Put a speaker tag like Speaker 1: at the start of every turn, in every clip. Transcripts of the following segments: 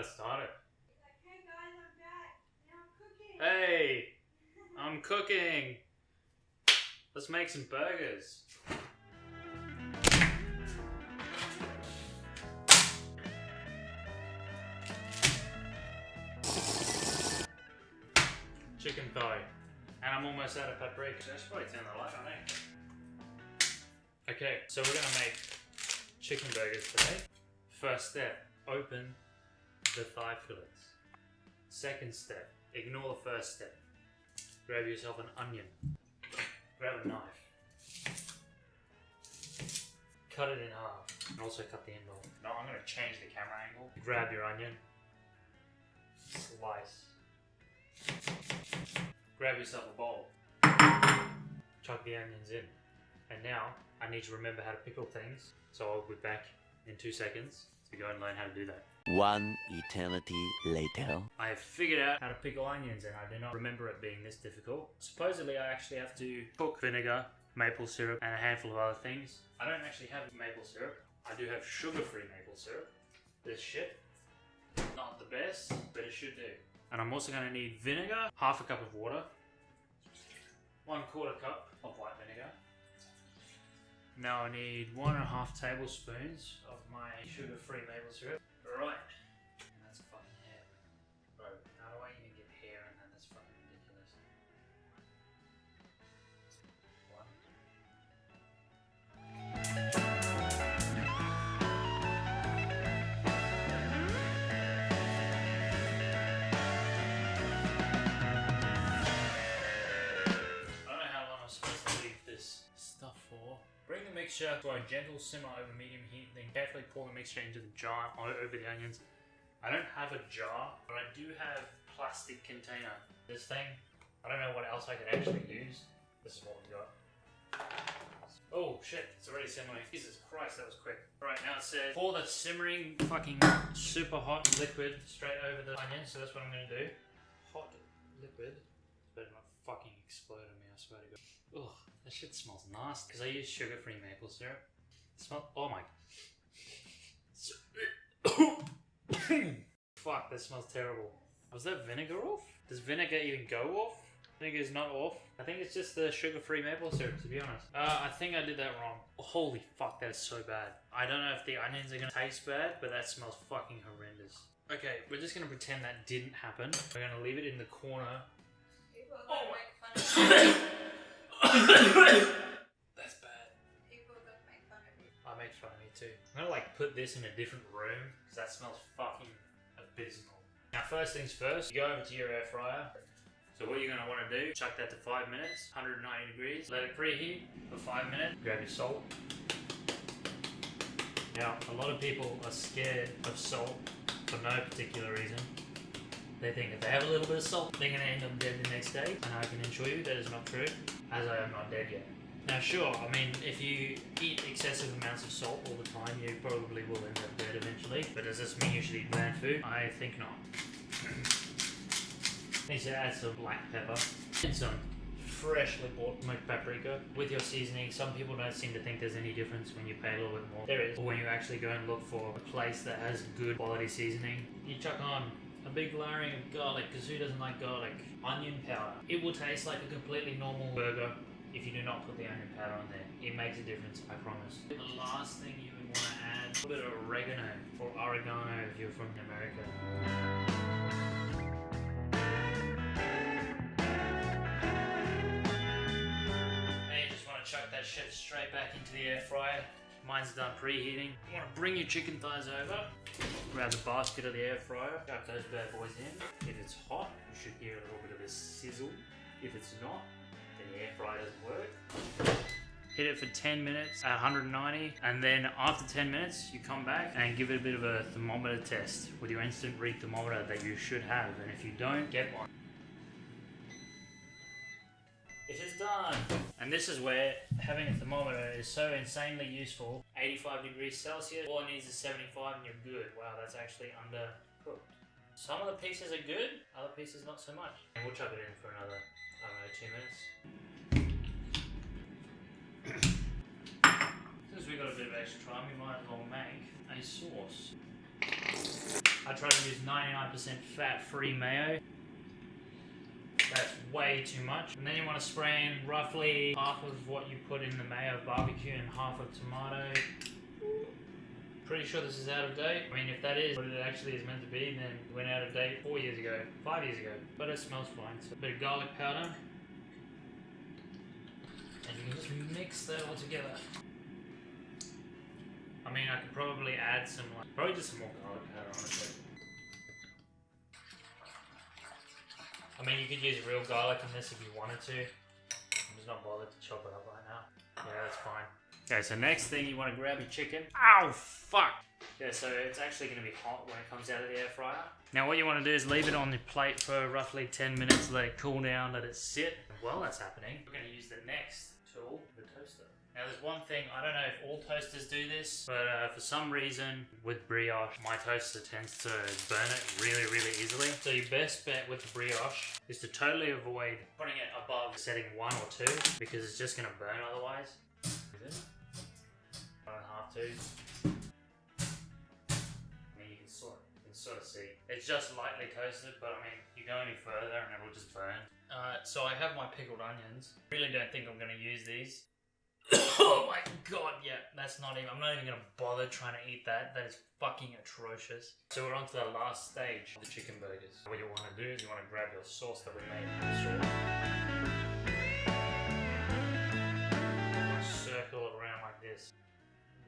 Speaker 1: it started.
Speaker 2: Hey guys, I'm back. Now I'm cooking.
Speaker 1: Hey, I'm cooking. Let's make some burgers. Chicken thigh. And I'm almost out of paprika. I should probably turn the light on, eh? Okay, so we're gonna make chicken burgers today. First step, open the thigh fillets. Second step, ignore the first step. Grab yourself an onion. Grab a knife. Cut it in half. And also cut the end off. No, I'm gonna change the camera angle. Grab your onion. Slice. Grab yourself a bowl. Chuck the onions in. And now, I need to remember how to pickle things. So I'll be back in 2 seconds to go and learn how to do that.
Speaker 3: One eternity later.
Speaker 1: I have figured out how to pickle onions and I do not remember it being this difficult. Supposedly I actually have to cook vinegar, maple syrup and a handful of other things. I don't actually have maple syrup. I do have sugar-free maple syrup. This shit, not the best, but it should do. And I'm also going to need vinegar, half a cup of water, 1/4 cup of white vinegar. Now I need 1.5 tablespoons of my sugar-free maple syrup. Right. That's fucking hair. Bro, how do I even get hair in that? That's fucking ridiculous. One. I don't know how long I'm supposed to leave this stuff for. Bring the mixture to a gentle simmer over medium heat, then carefully pour the mixture into the jar over the onions. I don't have a jar, but I do have plastic container. This thing, I don't know what else I could actually use. This is what we got. Oh shit, it's already simmering. Jesus Christ, that was quick. Right, now it says pour the simmering fucking super hot liquid straight over the onions, so that's what I'm gonna do. Hot liquid. Better not fucking explode on me, I swear to God. Ugh. That shit smells nasty because I use sugar-free maple syrup. It smells. Oh my. Fuck, that smells terrible. Was that vinegar off? Does vinegar even go off? Vinegar's not off. I think it's just the sugar-free maple syrup, to be honest. I think I did that wrong. Holy fuck, that is so bad. I don't know if the onions are gonna taste bad, but that smells fucking horrendous. Okay, we're just gonna pretend that didn't happen. We're gonna leave it in the corner.
Speaker 2: People are gonna make fun of you.
Speaker 1: That's bad.
Speaker 2: People are gonna make fun of you.
Speaker 1: I make fun of me too. I'm gonna like put this in a different room because that smells fucking abysmal. Now first things first, you go over to your air fryer. So what you're gonna wanna do, chuck that to 5 minutes, 190 degrees, let it preheat for 5 minutes, grab your salt. Now a lot of people are scared of salt for no particular reason. They think if they have a little bit of salt, they're gonna end up dead the next day, and I can assure you that is not true, as I am not dead yet. Now sure, I mean, if you eat excessive amounts of salt all the time, you probably will end up dead eventually, but does this mean you should eat bland food? I think not. Need to add some black pepper and some freshly bought smoked paprika. With your seasoning, some people don't seem to think there's any difference when you pay a little bit more. There is. Or when you actually go and look for a place that has good quality seasoning, you chuck on a big layering of garlic, because who doesn't like garlic? Onion powder. It will taste like a completely normal burger if you do not put the onion powder on there. It makes a difference, I promise. The last thing you would want to add, a little bit of oregano, or oregano if you're from America. And you just want to chuck that shit straight back into the air fryer. Mine's done preheating. You want to bring your chicken thighs over, grab the basket of the air fryer, chuck those bad boys in. If it's hot, you should hear a little bit of a sizzle. If it's not, then the air fryer doesn't work. Hit it for 10 minutes at 190, and then after 10 minutes, you come back and give it a bit of a thermometer test with your instant read thermometer that you should have, and if you don't, get one. It is done! And this is where having a thermometer is so insanely useful. 85 degrees Celsius, all it needs is 75 and you're good. Wow, that's actually undercooked. Some of the pieces are good, other pieces not so much. And we'll chuck it in for another, I don't know, 2 minutes. Since we got a bit of extra time, we might as well make a sauce. I try to use 99% fat-free mayo. That's way too much. And then you want to spray in roughly half of what you put in the mayo of barbecue and half of tomato. Pretty sure this is out of date. I mean, if that is what it actually is meant to be, then it went out of date 4 years ago, 5 years ago. But it smells fine. So a bit of garlic powder. And you can just mix that all together. I mean, I could probably add some, probably just some more garlic powder, honestly. I mean, you could use real garlic in this if you wanted to. I'm just not bothered to chop it up right now. Yeah, that's fine. Okay, so next thing, you want to grab your chicken. Ow, fuck! Yeah, so it's actually going to be hot when it comes out of the air fryer. Now what you want to do is leave it on the plate for roughly 10 minutes, let it cool down, let it sit. And while that's happening, we're going to use the next tool, the toaster. Now there's one thing, I don't know if all toasters do this, but for some reason with brioche, my toaster tends to burn it really, really easily. So your best bet with the brioche is to totally avoid putting it above setting 1 or 2, because it's just going to burn otherwise. Is it? 1.5, 2. I mean, you can sort of see. It's just lightly toasted, but I mean, you go any further and it'll just burn. So I have my pickled onions. Really don't think I'm going to use these. Oh my god, yeah, that's not even, I'm not even gonna bother trying to eat that. That is fucking atrocious. So we're on to the last stage of the chicken burgers. What you want to do is you want to grab your sauce that we made. Circle it around like this.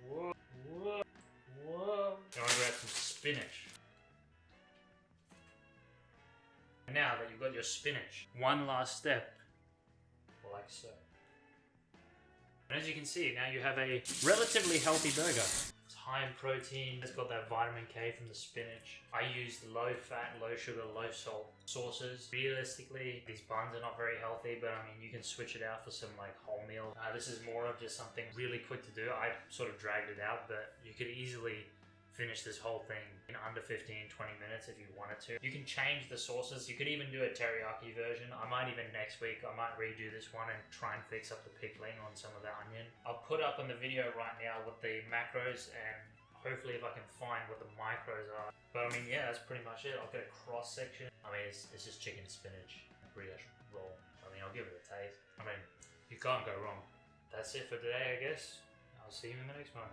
Speaker 1: Whoa, whoa, whoa. You want to grab some spinach. Now that you've got your spinach, one last step, like so. And as you can see, now you have a relatively healthy burger. It's high in protein, it's got that vitamin K from the spinach. I used low fat, low sugar, low salt sauces. Realistically, these buns are not very healthy, but I mean, you can switch it out for some like wholemeal. This is more of just something really quick to do. I sort of dragged it out, but you could easily finish this whole thing in under 15-20 minutes if you wanted to. You can change the sauces. You could even do a teriyaki version. I might even next week, I might redo this one and try and fix up the pickling on some of the onion. I'll put up in the video right now what the macros and hopefully if I can find what the micros are. But I mean, yeah, that's pretty much it. I'll get a cross section. I mean, it's just chicken spinach and brioche roll. I mean, I'll give it a taste. I mean, you can't go wrong. That's it for today, I guess. I'll see you in the next one.